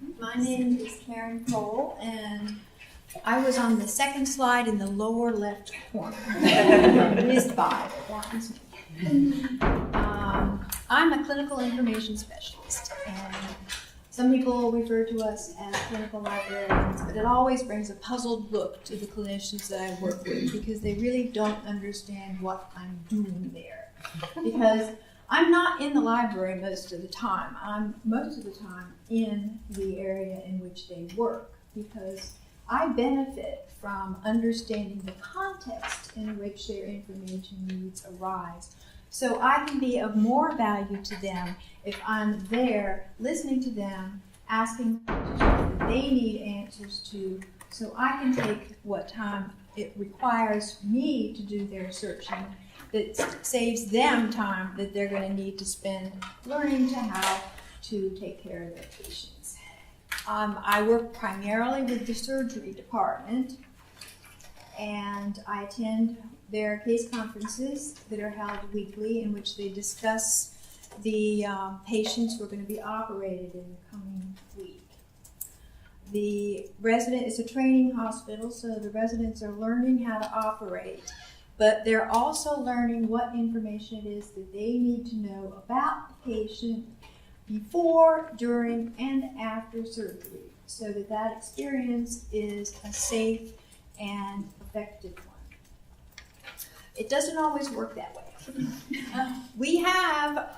My name is Karen Crowell, and I was on the second slide in the lower left corner. Whizzed by, but that was me. I'm a clinical information specialist, and some people refer to us as clinical librarians, but it always brings a puzzled look to the clinicians that I work with because they really don't understand what I'm doing there. Because I'm not in the library most of the time. I'm most of the time in the area in which they work because I benefit from understanding the context in which their information needs arise. So I can be of more value to them if I'm there listening to them, asking questions that they need answers to, so I can take what time it requires me to do their searching that saves them time that they're going to need to spend learning how to take care of their patients. I work primarily with the surgery department, and I attend their case conferences that are held weekly in which they discuss the patients who are going to be operated in the coming week. The resident is a training hospital, so the residents are learning how to operate, but they're also learning what information it is that they need to know about the patient before, during, and after surgery, so that that experience is a safe and effective one. It doesn't always work that way. We have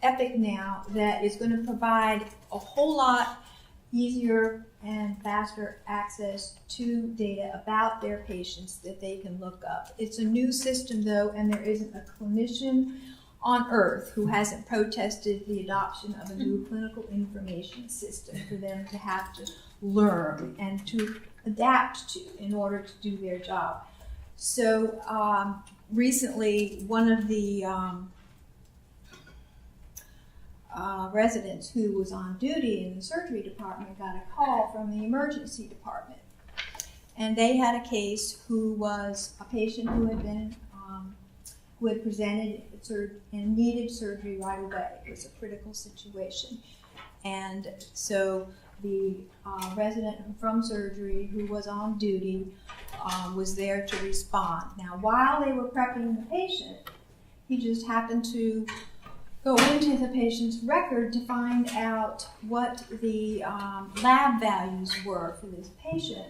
Epic now that is going to provide a whole lot easier and faster access to data about their patients that they can look up. It's a new system though, and there isn't a clinician on earth who hasn't protested the adoption of a new clinical information system for them to have to learn and to adapt to in order to do their job. So recently, one of the residents who was on duty in the surgery department got a call from the emergency department. And they had a case who was a patient who had been, who had presented and needed surgery right away. It was a critical situation. And so the resident from surgery who was on duty was there to respond. Now, while they were prepping the patient, he just happened to go into the patient's record to find out what the lab values were for this patient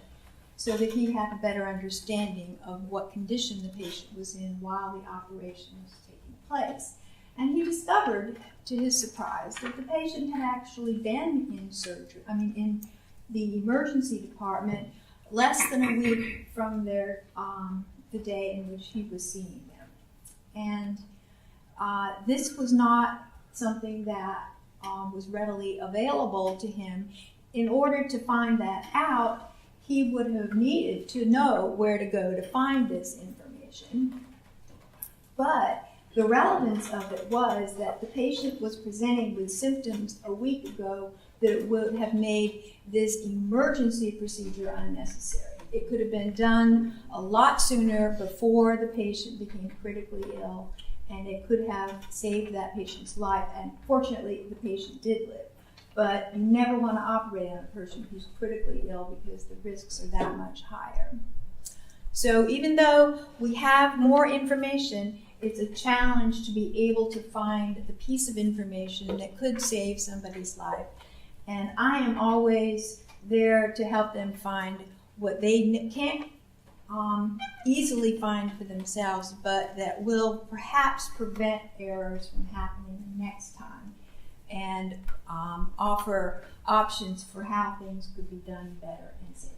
so that he had a better understanding of what condition the patient was in while the operation was taking place. And he discovered, to his surprise, that the patient had actually been in surgery, in the emergency department less than a week from their the day in which he was seeing them. And this was not something that was readily available to him. In order to find that out, he would have needed to know where to go to find this information. But the relevance of it was that the patient was presenting with symptoms a week ago that would have made this emergency procedure unnecessary. It could have been done a lot sooner before the patient became critically ill, and it could have saved that patient's life, and fortunately the patient did live. But you never want to operate on a person who's critically ill because the risks are that much higher. So even though we have more information, it's a challenge to be able to find the piece of information that could save somebody's life. And I am always there to help them find what they can't easily find for themselves, but that will perhaps prevent errors from happening the next time, and offer options for how things could be done better and safer.